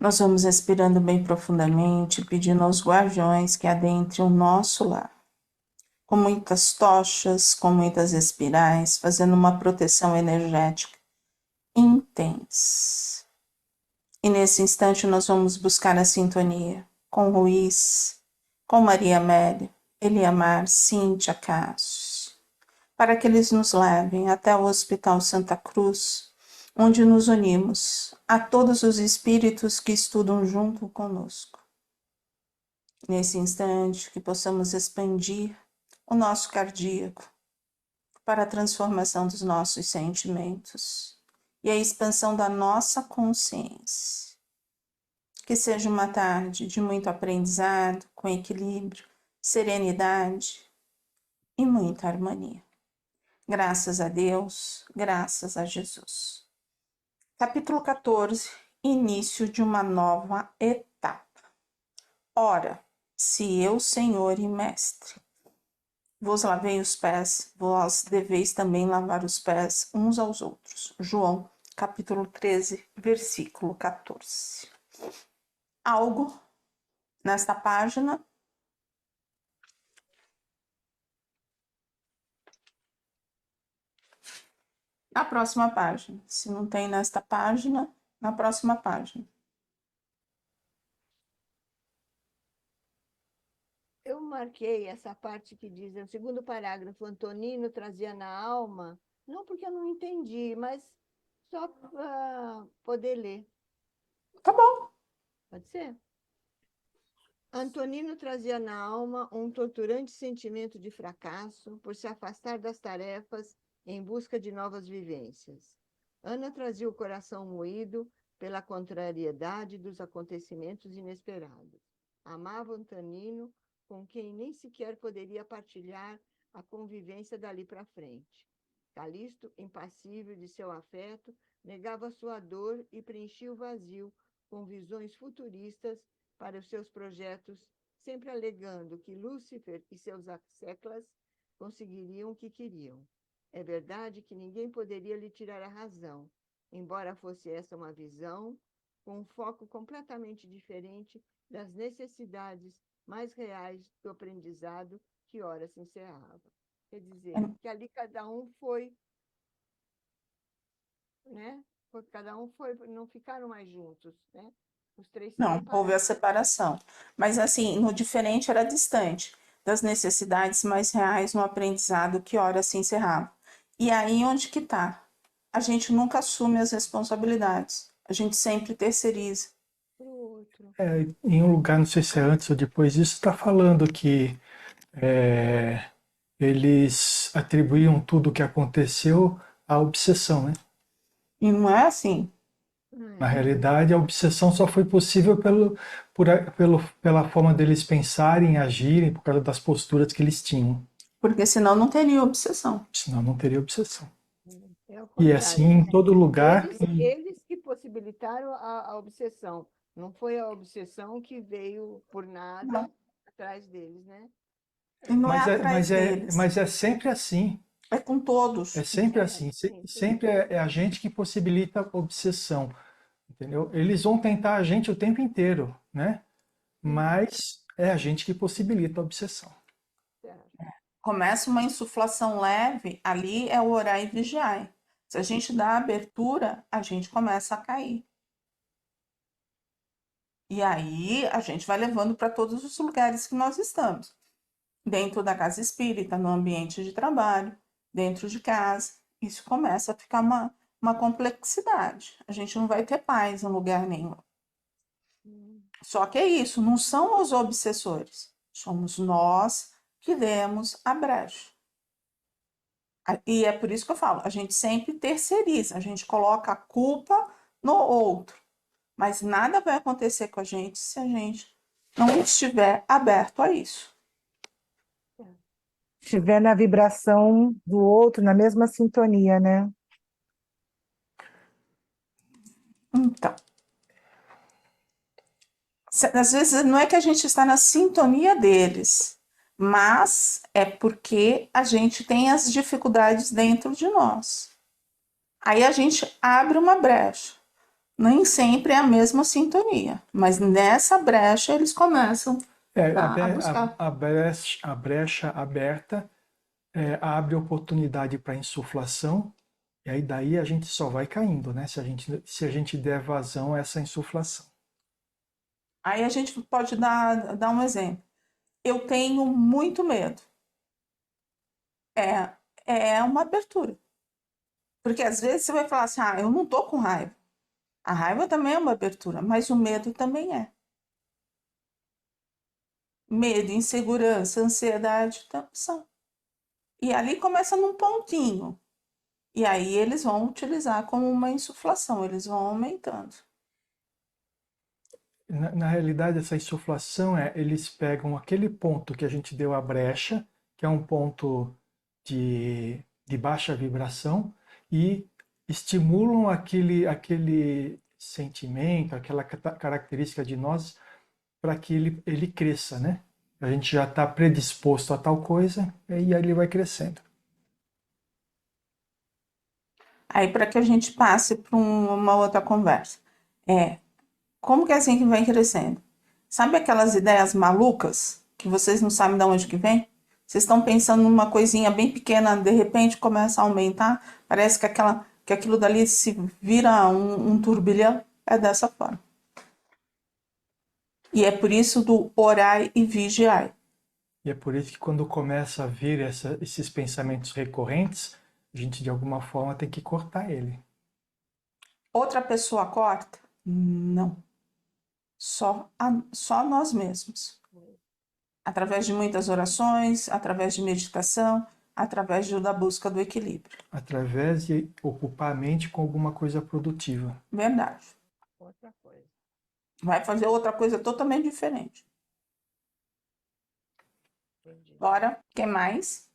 Nós vamos respirando bem profundamente, pedindo aos guardiões que adentrem o nosso lar, com muitas tochas, com muitas espirais, fazendo uma proteção energética intensa. E nesse instante nós vamos buscar a sintonia com Ruiz, com Maria Amélia, Eliamar, Cíntia, Cássio, para que eles nos levem até o Hospital Santa Cruz, onde nos unimos a todos os espíritos que estudam junto conosco. Nesse instante, que possamos expandir o nosso cardíaco para a transformação dos nossos sentimentos e a expansão da nossa consciência. Que seja uma tarde de muito aprendizado, com equilíbrio, serenidade e muita harmonia. Graças a Deus, graças a Jesus. Capítulo 14. Início de uma nova etapa. Ora, se eu, Senhor e Mestre, vos lavei os pés, vós deveis também lavar os pés uns aos outros. João, capítulo 13, versículo 14. Algo nesta página. Na próxima página. Se não tem nesta página, na próxima página. Eu marquei essa parte que diz, no segundo parágrafo, Antonino trazia na alma, não porque eu não entendi, mas só para poder ler. Tá bom. Pode ser? Antonino trazia na alma um torturante sentimento de fracasso por se afastar das tarefas em busca de novas vivências. Ana trazia o coração moído pela contrariedade dos acontecimentos inesperados. Amava Antonino, com quem nem sequer poderia partilhar a convivência dali para frente. Calixto, impassível de seu afeto, negava sua dor e preenchia o vazio com visões futuristas para os seus projetos, sempre alegando que Lúcifer e seus asseclas conseguiriam o que queriam. É verdade que ninguém poderia lhe tirar a razão, embora fosse essa uma visão com um foco completamente diferente das necessidades mais reais do aprendizado que ora se encerrava. Quer dizer, que ali cada um foi, né? Cada um foi, não ficaram mais juntos, né? Os três se Não, houve a separaram. separação. Mas assim, no diferente era distante das necessidades mais reais no aprendizado que ora se encerrava. E aí onde que tá? A gente nunca assume as responsabilidades. A gente sempre terceiriza. Para o outro. Em um lugar, não sei se é antes ou depois disso, está falando que é, eles atribuíam tudo o que aconteceu à obsessão, né? E não é assim. Na realidade, a obsessão só foi possível pela forma deles pensarem, agirem, por causa das posturas que eles tinham. Porque senão não teria obsessão. Senão não teria obsessão. É o E contrário, assim, em né? todo lugar. Eles que possibilitaram a obsessão. Não foi a obsessão que veio por nada atrás deles, né? E não é Mas é, atrás mas é, deles. mas é sempre assim. É com É todos. sempre assim. Sim, Sempre é a gente que possibilita a obsessão. Entendeu? Eles vão tentar a gente o tempo inteiro, né? Mas é a gente que possibilita a obsessão. certo. Começa uma insuflação leve, ali é o orar e vigiar. Se a gente dá abertura, a gente começa a cair. E aí a gente vai levando para todos os lugares que nós estamos. Dentro da casa espírita, no ambiente de trabalho, dentro de casa. Isso começa a ficar uma complexidade. A gente não vai ter paz em lugar nenhum. Só que é isso, não são os obsessores. Somos nós que demos a brecha. E é por isso que eu falo, a gente sempre terceiriza, a gente coloca a culpa no outro. Mas nada vai acontecer com a gente se a gente não estiver aberto a isso. Estiver na vibração do outro, na mesma sintonia, né? Então, às vezes não é que a gente está na sintonia deles, mas é porque a gente tem as dificuldades dentro de nós. Aí a gente abre uma brecha. Nem sempre é a mesma sintonia, mas nessa brecha eles começam a buscar. A brecha aberta abre oportunidade para insuflação, e aí daí a gente só vai caindo, né? Se a gente der vazão a essa insuflação. Aí a gente pode dar um exemplo. Eu tenho muito medo. É uma abertura. Porque às vezes você vai falar assim, eu não tô com raiva. A raiva também é uma abertura, mas o medo também é. Medo, insegurança, ansiedade são. E ali começa num pontinho. E aí eles vão utilizar como uma insuflação, eles vão aumentando. Na realidade, essa insuflação eles pegam aquele ponto que a gente deu a brecha, que é um ponto de baixa vibração, e estimulam aquele sentimento, aquela característica de nós, para que ele cresça, né? A gente já está predisposto a tal coisa, e aí ele vai crescendo. Aí, para que a gente passe para uma outra conversa. Como que é assim que vem crescendo? Sabe aquelas ideias malucas que vocês não sabem de onde que vem? Vocês estão pensando numa coisinha bem pequena, de repente começa a aumentar, parece que aquilo dali se vira um turbilhão. É dessa forma. E é por isso do orai e vigiai. E é por isso que quando começa a vir esses pensamentos recorrentes, a gente de alguma forma tem que cortar ele. Outra pessoa corta? Não. Só nós mesmos. Através de muitas orações, através de meditação, através da busca do equilíbrio. Através de ocupar a mente com alguma coisa produtiva. Verdade. Outra coisa. Vai fazer outra coisa totalmente diferente. Entendi. Bora, o que mais?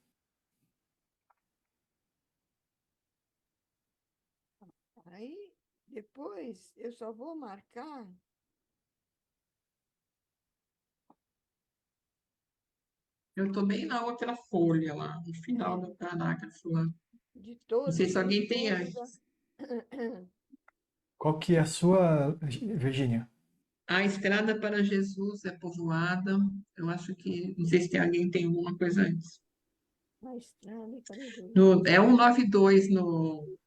Aí, depois, eu só vou marcar Eu tô bem na outra folha lá, no final do parágrafo lá. de Não todos, sei se sem alguém tem dúvida. antes. Qual que é a sua, Virgínia? A estrada para Jesus é povoada. Eu acho que, não sei se tem alguém tem alguma coisa antes. A estrada para Jesus. É 192 no.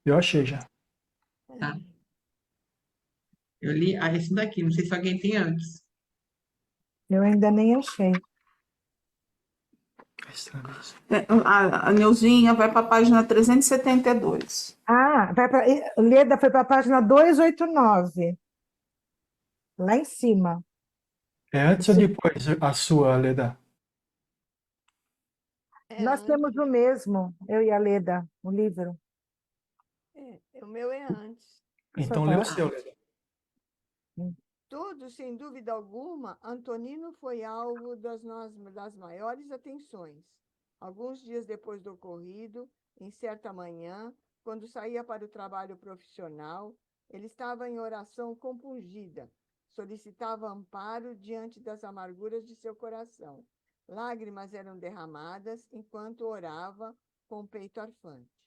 Eu achei já. Tá. Eu li esse daqui, não sei se alguém tem antes. Eu ainda nem achei. A Neuzinha vai para a página 372. Ah, Leda foi para a página 289. Lá em cima. É antes ou depois a sua, Leda? Nós temos o mesmo, eu e a Leda, o livro. O meu é antes. Então Só lê o tá. seu, Leda. Todos, sem dúvida alguma, Antonino foi alvo das maiores atenções. Alguns dias depois do ocorrido, em certa manhã, quando saía para o trabalho profissional, ele estava em oração compungida, solicitava amparo diante das amarguras de seu coração. Lágrimas eram derramadas enquanto orava com o peito arfante.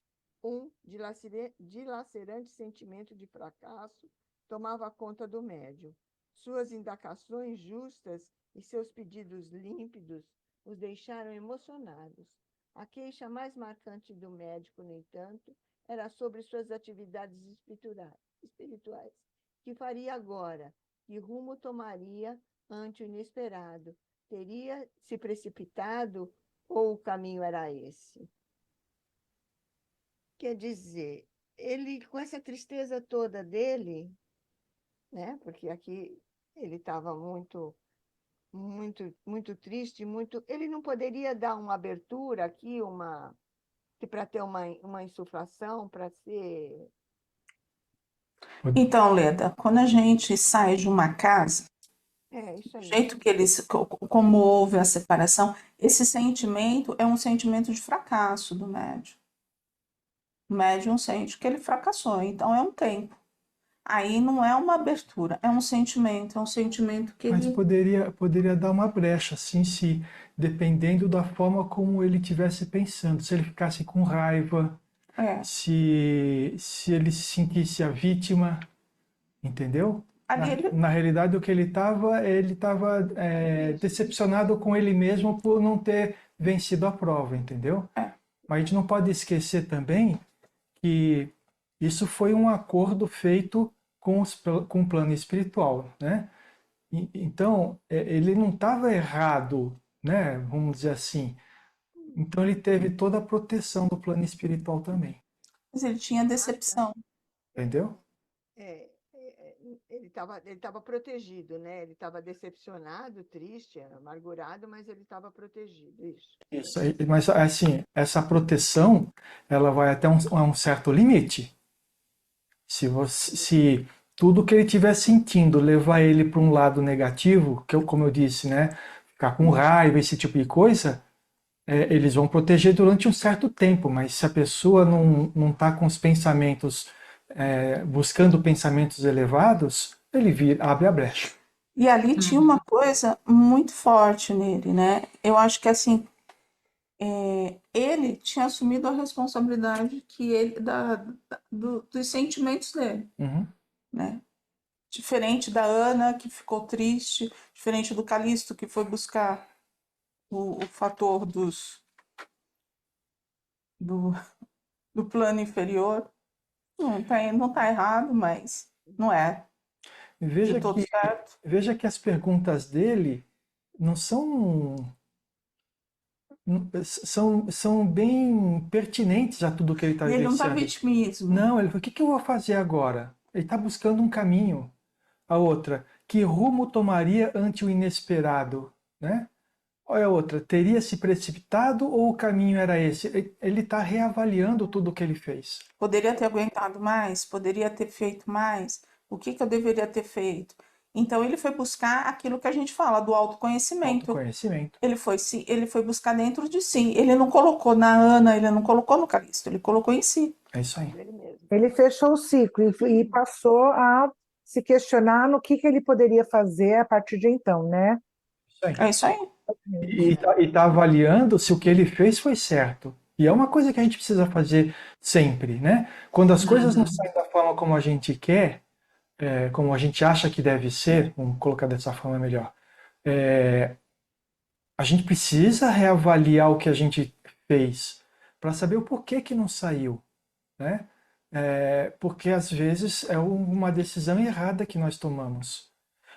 Um dilacerante sentimento de fracasso tomava conta do médium. Suas indagações justas e seus pedidos límpidos os deixaram emocionados. A queixa mais marcante do médico, no entanto, era sobre suas atividades espirituais. Que faria agora? Que rumo tomaria ante o inesperado? Teria se precipitado ou o caminho era esse? Quer dizer, ele, com essa tristeza toda dele, né? Porque aqui ele estava muito, muito triste, ele não poderia dar uma abertura aqui, para ter uma insuflação, para ser. Então, Leda, quando a gente sai de uma casa, Isso do aí. jeito que como houve a separação, esse sentimento é um sentimento de fracasso do médium. O médium sente que ele fracassou, então é um tempo. Aí não é uma abertura, é um sentimento que Mas ele... poderia dar uma brecha, assim, se dependendo da forma como ele estivesse pensando. Se ele ficasse com raiva, É. Se ele se sentisse a vítima, entendeu? Ali ele, Na realidade, o que ele estava decepcionado com ele mesmo por não ter vencido a prova, entendeu? é. Mas a gente não pode esquecer também que isso foi um acordo feito com o plano espiritual, né? Então, ele não estava errado, né? Vamos dizer assim. Então, ele teve toda a proteção do plano espiritual também, Mas ele tinha Ah, tá. decepção. entendeu? Ele estava protegido, né? Ele estava decepcionado, triste, amargurado, mas ele estava protegido, isso. Isso aí, mas assim, essa proteção, ela vai até a um certo limite. Se tudo que ele estiver sentindo levar ele para um lado negativo, como eu disse, né, ficar com raiva, esse tipo de coisa, eles vão proteger durante um certo tempo, mas se a pessoa não está com os pensamentos, buscando pensamentos elevados, abre a brecha. E ali tinha uma coisa muito forte nele, né? Eu acho que assim, ele tinha assumido a responsabilidade que ele dos sentimentos dele, Uhum. né? Diferente da Ana, que ficou triste, diferente do Calixto, que foi buscar o fator do, do plano inferior. Não tá errado, mas não é de Veja todo que, certo. veja que as perguntas dele não são bem pertinentes a tudo que ele está E ele não tá vivenciando. vitimismo. Não, ele falou, o que que eu vou fazer agora? Ele está buscando um caminho. A outra, que rumo tomaria ante o inesperado, né? Olha a outra, teria se precipitado ou o caminho era esse? Ele está reavaliando tudo o que ele fez. Poderia ter aguentado mais, poderia ter feito mais. O que que eu deveria ter feito? Então ele foi buscar aquilo que a gente fala do autoconhecimento. Autoconhecimento. Ele foi buscar dentro de si. Ele não colocou na Ana, ele não colocou no Calixto, ele colocou em si. É isso aí. Ele mesmo. Ele fechou o ciclo e passou a se questionar no que ele poderia fazer a partir de então, né? Isso aí. É isso aí. E está avaliando se o que ele fez foi certo. E é uma coisa que a gente precisa fazer sempre, né? Quando as coisas não saem da forma como a gente quer, como a gente acha que deve ser, vamos colocar dessa forma melhor, a gente precisa reavaliar o que a gente fez para saber o porquê que não saiu, né? Porque às vezes é uma decisão errada que nós tomamos.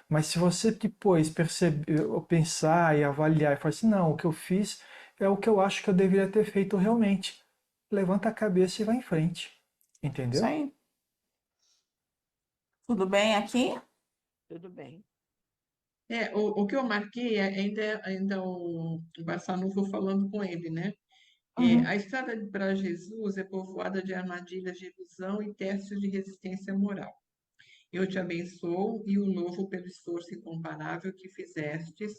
Mas se você depois perceber, pensar e avaliar e falar assim, não, o que eu fiz é o que eu acho que eu deveria ter feito realmente. Levanta a cabeça e vai em frente. Isso Entendeu? aí. Tudo bem aqui? Tudo bem. O que eu marquei ainda o Barçanufo falando com ele, né? Uhum. A estrada para Jesus é povoada de armadilhas de ilusão e testes de resistência moral. Eu te abençoo e o louvo pelo esforço incomparável que fizestes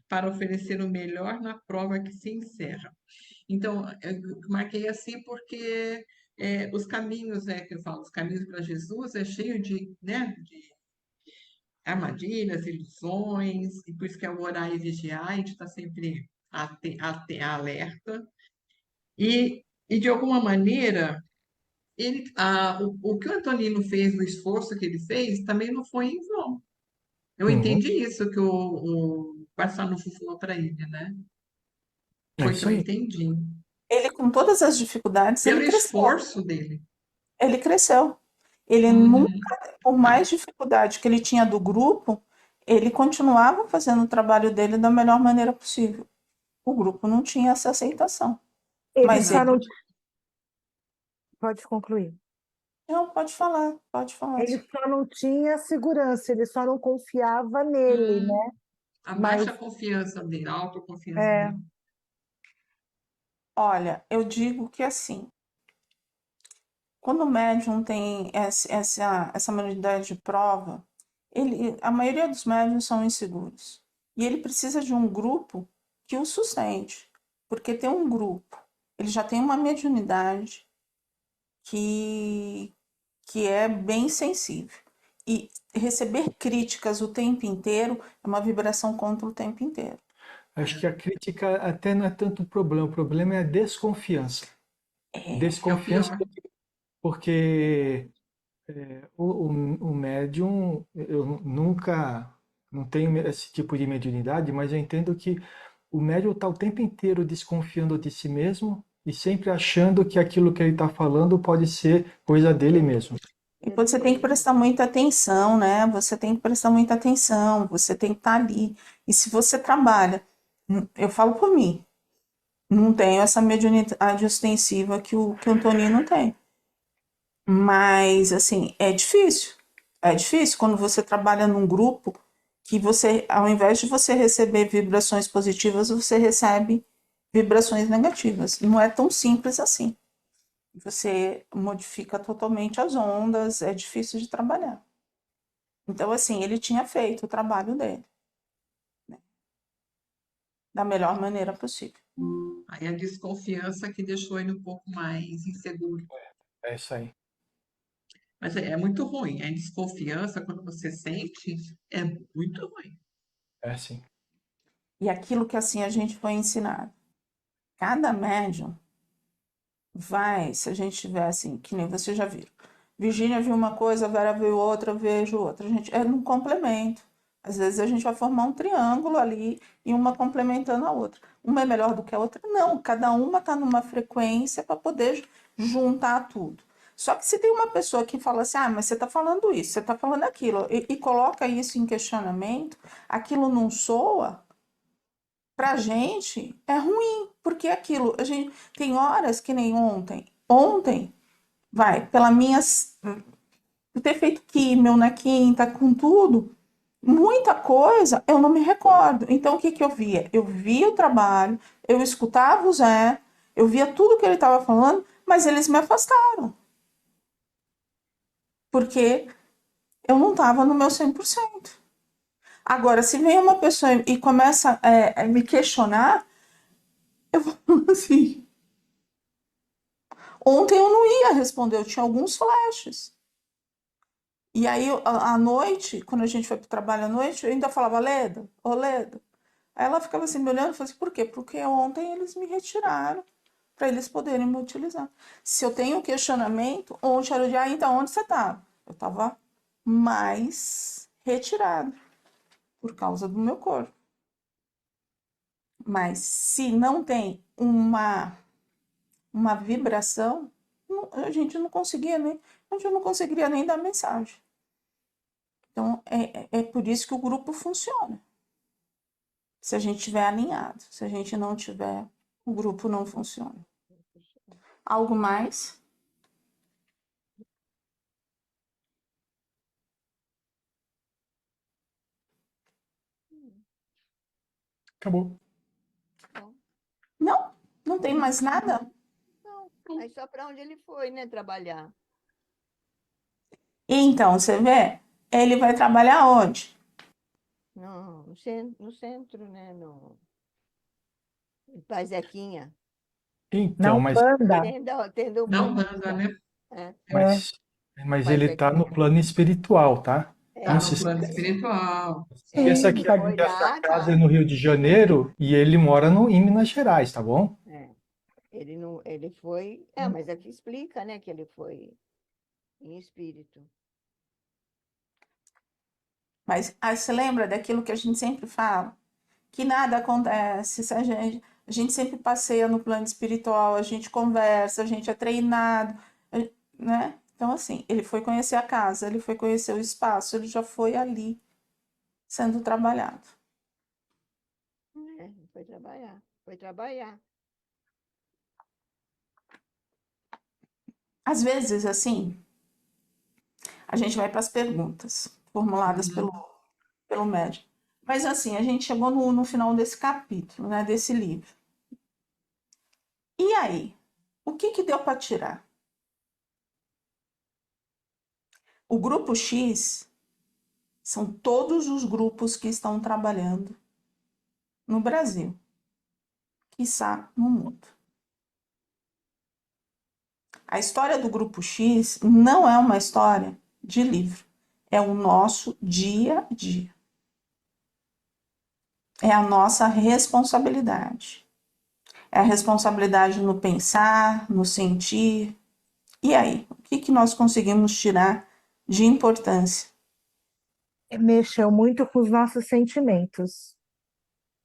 para oferecer o melhor na prova que se encerra. Então, eu marquei assim porque os caminhos, que eu falo, os caminhos para Jesus é cheio de, né, de armadilhas, ilusões, e por isso que é o orar e vigiar, a gente está sempre alerta. E, de alguma maneira, o que o Antonino fez, o esforço que ele fez, também não foi em vão. Eu Uhum. entendi isso que o Barçanufo falou para ele, né? É Foi que isso eu aí. entendi. Ele, com todas as dificuldades, Pelo ele cresceu. esforço dele. Ele cresceu. Ele nunca, Uhum. por mais dificuldade que ele tinha do grupo, ele continuava fazendo o trabalho dele da melhor maneira possível. O grupo não tinha essa aceitação. Ele Mas só ele, não. Pode concluir. não, pode falar. Ele só não tinha segurança, ele só não confiava nele, né? A Mas baixa confiança dele, a autoconfiança é, dele. Olha, eu digo que assim, quando o médium tem essa modalidade de prova, a maioria dos médiums são inseguros. E ele precisa de um grupo que o sustente. Porque tem um grupo, ele já tem uma mediunidade que, que é bem sensível. E receber críticas o tempo inteiro é uma vibração contra o tempo inteiro. Acho que a crítica até não é tanto o problema é a desconfiança. É o Desconfiança pior. porque o médium, eu nunca, não tenho esse tipo de mediunidade, mas eu entendo que o médium está o tempo inteiro desconfiando de si mesmo e sempre achando que aquilo que ele está falando pode ser coisa dele mesmo. E você tem que prestar muita atenção, né? Você tem que prestar muita atenção, você tem que estar ali. E se você trabalha, eu falo por mim, não tenho essa mediunidade ostensiva que o Antonino tem. Mas, assim, é difícil. É difícil quando você trabalha num grupo que você, ao invés de você receber vibrações positivas, você recebe vibrações negativas. Não é tão simples assim. Você modifica totalmente as ondas, é difícil de trabalhar. Então, assim, ele tinha feito o trabalho dele, né, da melhor maneira possível. Aí a desconfiança que deixou ele um pouco mais inseguro. É isso aí. Mas é muito ruim. A desconfiança, quando você sente, é muito ruim. É sim. E aquilo que assim a gente foi ensinado. Cada médium vai, se a gente tiver assim, que nem você já viu. Virgínia viu uma coisa, a Vera viu outra, eu vejo outra. A gente é num complemento. Às vezes a gente vai formar um triângulo ali e uma complementando a outra. Uma é melhor do que a outra? Não, cada uma está numa frequência para poder juntar tudo. Só que se tem uma pessoa que fala assim, ah, mas você está falando isso, você está falando aquilo, e coloca isso em questionamento, aquilo não soa, pra gente é ruim, porque é aquilo, a gente tem horas que nem ontem. Ontem, vai, pela minhas por ter feito químio na quinta, com tudo, muita coisa eu não me recordo. Então o que que eu via? Eu via o trabalho, eu escutava o Zé, eu via tudo que ele estava falando, mas eles me afastaram. Porque eu não estava no meu 100%. Agora, se vem uma pessoa e começa a me questionar, eu falo assim, ontem eu não ia responder, eu tinha alguns flashes. E aí, à noite, quando a gente foi para o trabalho à noite, eu ainda falava, Leda, ô Leda. Aí ela ficava assim me olhando e falava assim, por quê? Porque ontem eles me retiraram para eles poderem me utilizar. Se eu tenho questionamento, ontem era o dia, então onde você estava? Eu estava mais retirada por causa do meu corpo. Mas se não tem uma vibração, a gente não conseguia nem, a gente não conseguiria nem dar mensagem. Então, é por isso que o grupo funciona. Se a gente estiver alinhado. Se a gente não tiver, o grupo não funciona. Algo mais? Acabou. Bom, Não? Não tem mais nada? não, aí só para onde ele foi, né, trabalhar. Então, você vê, ele vai trabalhar onde? No centro, né, no Pai Zequinha. Então, Não, Panda. Tendo Na Umbanda. Umbanda, né? É, É. mas, mas Pai ele está no Zequinha. plano espiritual, tá? Tá Não É, se no plano esqueça. espiritual. Esqueça Sim, que ele foi essa lá, casa é tá? no Rio de Janeiro e ele mora em Minas Gerais, tá bom? É, ele não, ele foi, mas aqui explica, né, que ele foi em espírito. Mas aí você lembra daquilo que a gente sempre fala? Que nada acontece, se a gente sempre passeia no plano espiritual, a gente conversa, a gente é treinado, né? Então, assim, ele foi conhecer a casa, ele foi conhecer o espaço, ele já foi ali sendo trabalhado. É, foi trabalhar, foi trabalhar. Às vezes, assim, a gente vai para as perguntas formuladas Uhum. pelo médico. Mas, assim, a gente chegou no final desse capítulo, né, desse livro. E aí? O que que deu para tirar? O grupo X são todos os grupos que estão trabalhando no Brasil, quiçá no mundo. A história do grupo X não é uma história de livro, é o nosso dia a dia. É a nossa responsabilidade. É a responsabilidade no pensar, no sentir. E aí, o que nós conseguimos tirar de importância? Mexeu muito com os nossos sentimentos.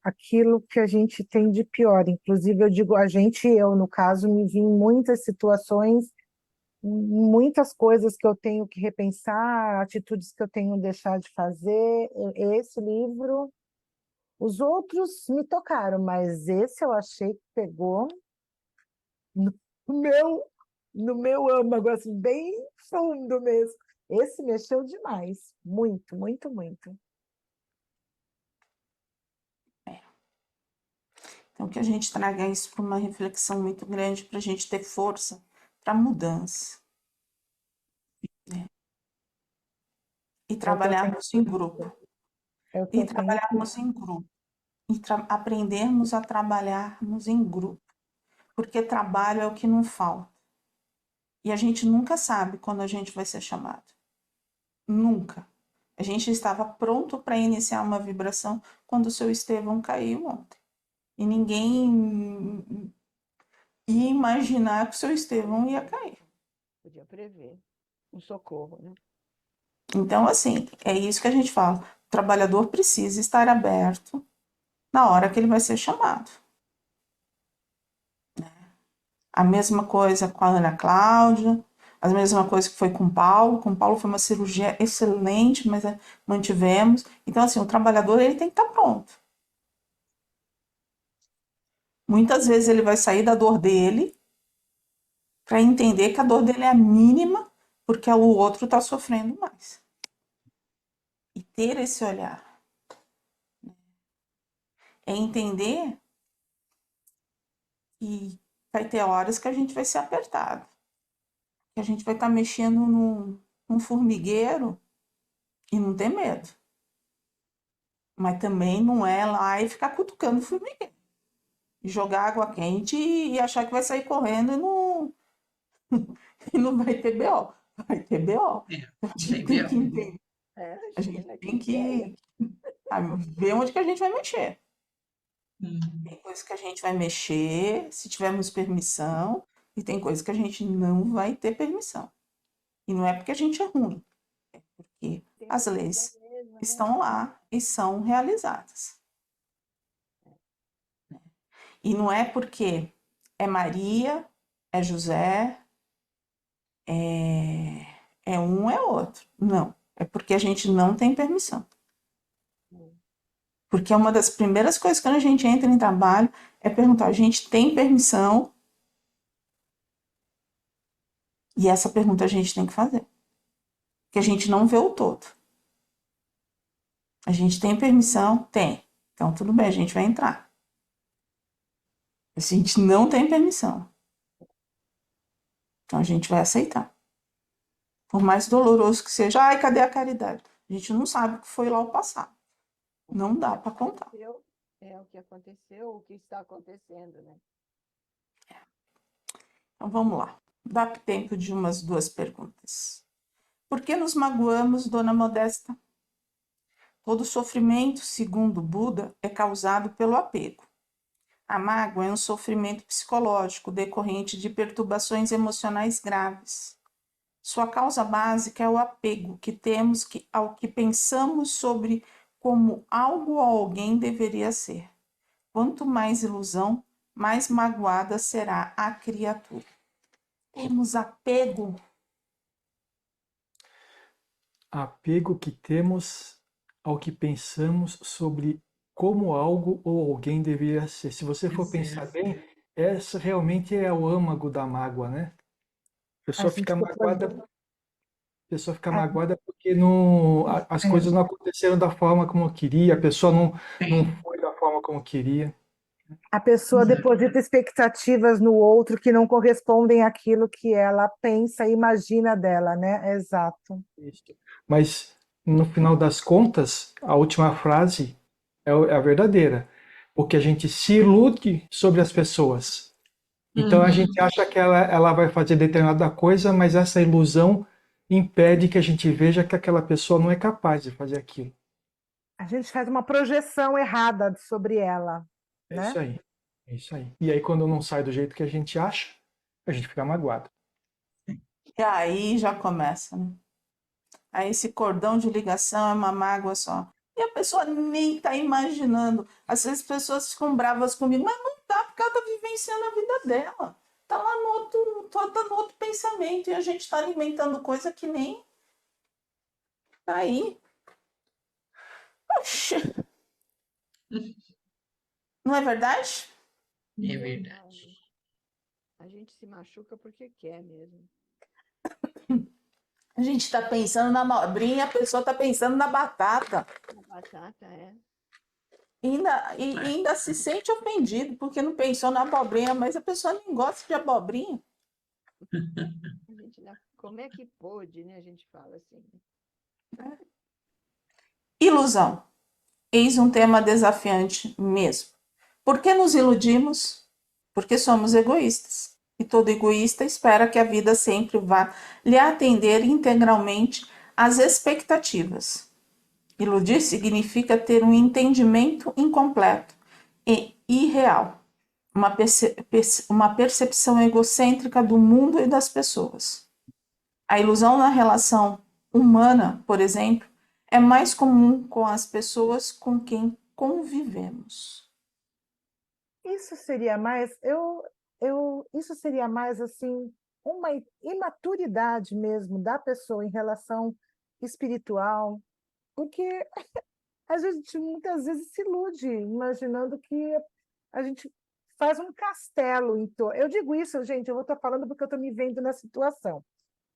Aquilo que a gente tem de pior. Inclusive, eu digo a gente, eu, no caso, me vi em muitas situações, muitas coisas que eu tenho que repensar, atitudes que eu tenho que deixar de fazer. Esse livro, os outros me tocaram, mas esse eu achei que pegou no meu, no meu âmago, assim, bem fundo mesmo. Esse mexeu demais. Muito, muito, muito. Então, que a gente traga isso para uma reflexão muito grande, para a gente ter força para mudança. Né? E É o que eu tenho trabalharmos em grupo. É o que E eu tenho. trabalharmos em grupo. E aprendermos a trabalharmos em grupo. Porque trabalho é o que não falta. E a gente nunca sabe quando a gente vai ser chamado. Nunca. A gente estava pronto para iniciar uma vibração quando o seu Estevão caiu ontem. E ninguém ia imaginar que o seu Estevão ia cair. Podia prever. Um socorro, né? Então, assim, é isso que a gente fala. O trabalhador precisa estar aberto na hora que ele vai ser chamado. A mesma coisa com a Ana Cláudia, a mesma coisa que foi com o Paulo. Com o Paulo foi uma cirurgia excelente, mas mantivemos. Então, assim, o trabalhador ele tem que estar pronto. Muitas vezes ele vai sair da dor dele para entender que a dor dele é a mínima, porque o outro está sofrendo mais. E ter esse olhar. É entender que vai ter horas que a gente vai ser apertado. Que a gente vai estar mexendo num formigueiro e não ter medo. Mas também não é lá e ficar cutucando o formigueiro. E jogar água quente e achar que vai sair correndo e não vai ter BO. Vai ter BO. A gente tem que entender. A gente tem que ver onde que a gente vai mexer. Tem coisa que a gente vai mexer se tivermos permissão, e tem coisa que a gente não vai ter permissão. E não é porque a gente é ruim, é porque as leis estão lá e são realizadas. E não é porque é Maria, é José, é um, é outro. Não. É porque a gente não tem permissão. Porque é uma das primeiras coisas quando a gente entra em trabalho é perguntar: a gente tem permissão? E essa pergunta a gente tem que fazer. Porque a gente não vê o todo. A gente tem permissão? Tem. Então tudo bem, a gente vai entrar. A gente não tem permissão. Então a gente vai aceitar. Por mais doloroso que seja, ai, cadê a caridade? A gente não sabe o que foi lá o passado. Não dá para contar. É o que aconteceu, o que está acontecendo, né? Então vamos lá. Dá tempo de umas duas perguntas. Por que nos magoamos, Dona Modesta? Todo sofrimento, segundo Buda, é causado pelo apego. A mágoa é um sofrimento psicológico decorrente de perturbações emocionais graves. Sua causa básica é o apego que temos ao que pensamos sobre como algo ou alguém deveria ser. Quanto mais ilusão, mais magoada será a criatura. Temos apego. Apego que temos ao que pensamos sobre como algo ou alguém deveria ser. Se você for pensar bem, essa realmente é o âmago da mágoa, né? A pessoa fica magoada porque as coisas não aconteceram da forma como eu queria, a pessoa não foi da forma como eu queria. A pessoa deposita expectativas no outro que não correspondem àquilo que ela pensa e imagina dela, né? Exato. Isso. Mas, no final das contas, a última frase é a verdadeira. Porque a gente se ilude sobre as pessoas. Então a gente acha que ela vai fazer determinada coisa, mas essa ilusão impede que a gente veja que aquela pessoa não é capaz de fazer aquilo. A gente faz uma projeção errada sobre ela, É né? isso aí. É isso aí. E aí, quando não sai do jeito que a gente acha, a gente fica magoado. E aí já começa, né? Aí esse cordão de ligação é uma mágoa só. E a pessoa nem tá imaginando. Às vezes as pessoas ficam bravas comigo, mas não tá, porque ela tá vivenciando a vida dela. Tá lá tá no outro pensamento. E a gente tá alimentando coisa que nem tá aí. Oxi, não é verdade? É verdade. A gente se machuca porque quer mesmo. A gente tá pensando na abobrinha, a pessoa tá pensando na batata. A batata é. E ainda se sente ofendido porque não pensou na abobrinha, mas a pessoa nem gosta de abobrinha. A gente como é que pôde, né? A gente fala assim. Ilusão. Eis um tema desafiante mesmo. Por que nos iludimos? Porque somos egoístas. E todo egoísta espera que a vida sempre vá lhe atender integralmente às expectativas. Iludir significa ter um entendimento incompleto e irreal, uma percepção egocêntrica do mundo e das pessoas. A ilusão na relação humana, por exemplo, é mais comum com as pessoas com quem convivemos. Isso seria mais, isso seria mais assim uma imaturidade mesmo da pessoa em relação espiritual, porque a gente muitas vezes se ilude, imaginando que a gente faz um castelo em torno. Eu digo isso, gente, eu vou estar falando porque eu estou me vendo na situação.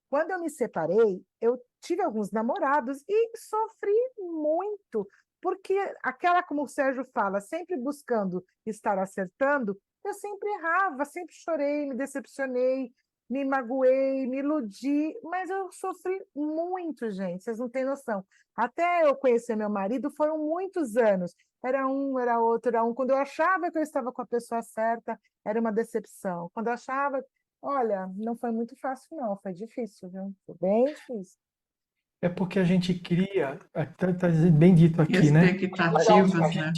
Quando eu me separei, eu tive alguns namorados e sofri muito, porque aquela, como o Sérgio fala, sempre buscando estar acertando, eu sempre errava, sempre chorei, me decepcionei, me magoei, me iludi, mas eu sofri muito, gente, vocês não têm noção. Até eu conhecer meu marido foram muitos anos. Era um, era outro, era um. Quando eu achava que eu estava com a pessoa certa, era uma decepção. Quando eu achava olha, não foi muito fácil, não. Foi difícil, viu? Foi bem difícil. É porque a gente cria, tá bem dito aqui, né? Expectativas, né?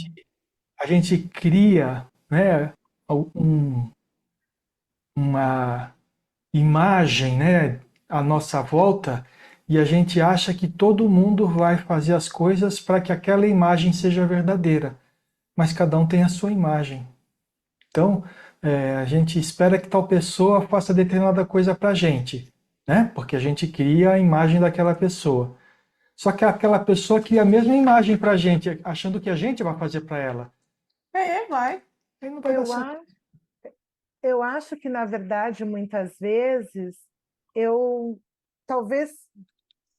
A gente cria, né, um- uma imagem, né, à nossa volta e a gente acha que todo mundo vai fazer as coisas para que aquela imagem seja verdadeira, mas cada um tem a sua imagem. Então, a gente espera que tal pessoa faça determinada coisa para a gente, né? Porque a gente cria a imagem daquela pessoa. Só que aquela pessoa cria a mesma imagem para a gente, achando que a gente vai fazer para ela. Vai. Aí não vai dar Eu certo. acho, eu acho que, na verdade, muitas vezes, eu talvez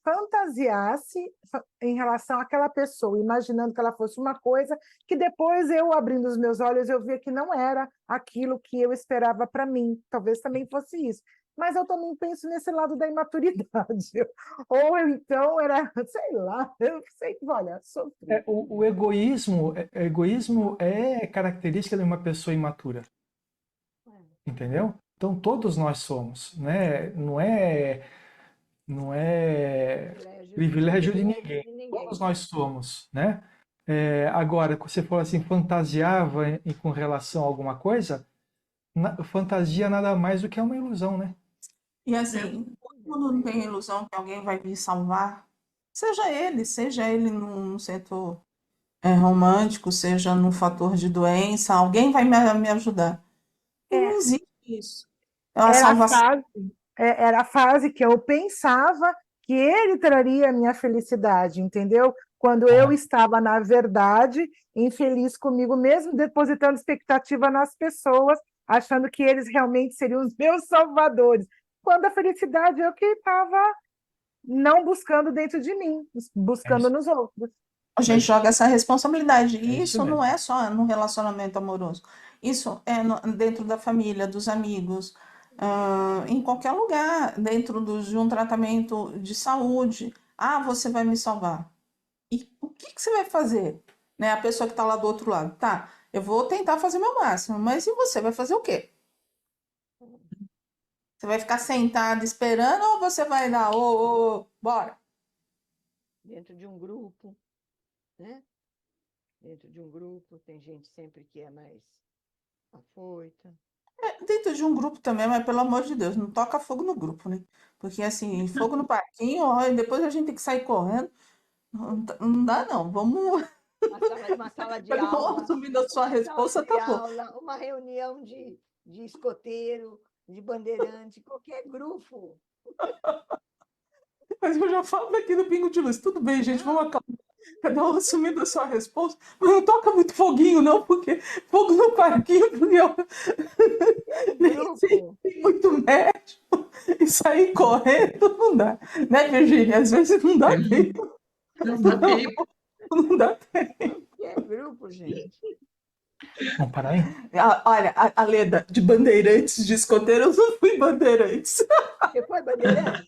fantasiasse em relação àquela pessoa, imaginando que ela fosse uma coisa que depois eu, abrindo os meus olhos, eu via que não era aquilo que eu esperava para mim. Talvez também fosse isso. Mas eu também penso nesse lado da imaturidade. Ou eu, então era, sei lá, eu sei, olha, sofri. O egoísmo é característica de uma pessoa imatura, entendeu? Então todos nós somos, né? Não é privilégio de ninguém. De ninguém. Todos nós somos, né? Agora, você falou assim, fantasiava com relação a alguma coisa, fantasia nada mais do que é uma ilusão, né? E assim, todo mundo não tem a ilusão que alguém vai vir salvar. Seja ele num setor romântico, seja num fator de doença, alguém vai me ajudar. E não É, existe isso. É a era a salvação. fase, era a fase que eu pensava que ele traria a minha felicidade, entendeu? Quando eu Ah, estava, na verdade, infeliz comigo mesmo, depositando expectativa nas pessoas, achando que eles realmente seriam os meus salvadores. Quando a felicidade é o que estava não buscando dentro de mim, é buscando isso, nos outros. A gente joga essa responsabilidade. é E isso isso não mesmo. é só no relacionamento amoroso. Isso é dentro da família, dos amigos, em qualquer lugar, dentro de um tratamento de saúde. Ah, você vai me salvar. E o que você vai fazer? Né? A pessoa que está lá do outro lado. Tá, eu vou tentar fazer o meu máximo, mas e você vai fazer o quê? Você vai ficar sentado esperando ou você vai dar, bora? Dentro de um grupo, né? Dentro de um grupo, tem gente sempre que é mais Afoita. Dentro de um grupo também, mas pelo amor de Deus, não toca fogo no grupo, né? Porque assim, fogo no parquinho, ó, e depois a gente tem que sair correndo. Não dá, não. Vamos. Uma sala de Cada um aula, assumindo a sua uma sala resposta, de tá bom. aula, uma reunião de escoteiro, de bandeirante, qualquer grupo. Mas eu já falo aqui no Pingo de Luz. Tudo bem, gente, vamos acalmar. Cada um assumindo a sua resposta. Mas não toca muito foguinho, não, porque fogo no parquinho, porque eu nem sei, Grupo. tem muito médico. E sair correndo não dá. Né, Virgínia? Às vezes não dá tempo. Não dá tempo. Não dá tempo. Qualquer grupo, gente. Vamos parar aí? Olha, a Leda, de bandeirantes, de escoteiro, eu não fui bandeirantes. Você foi bandeirante?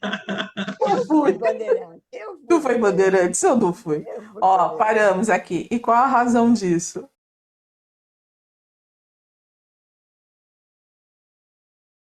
Eu Eu fui fui. bandeirante. Eu Tu fui foi bandeirantes? Eu não fui. Eu fui Ó, bandeirante. paramos aqui. E qual a razão disso?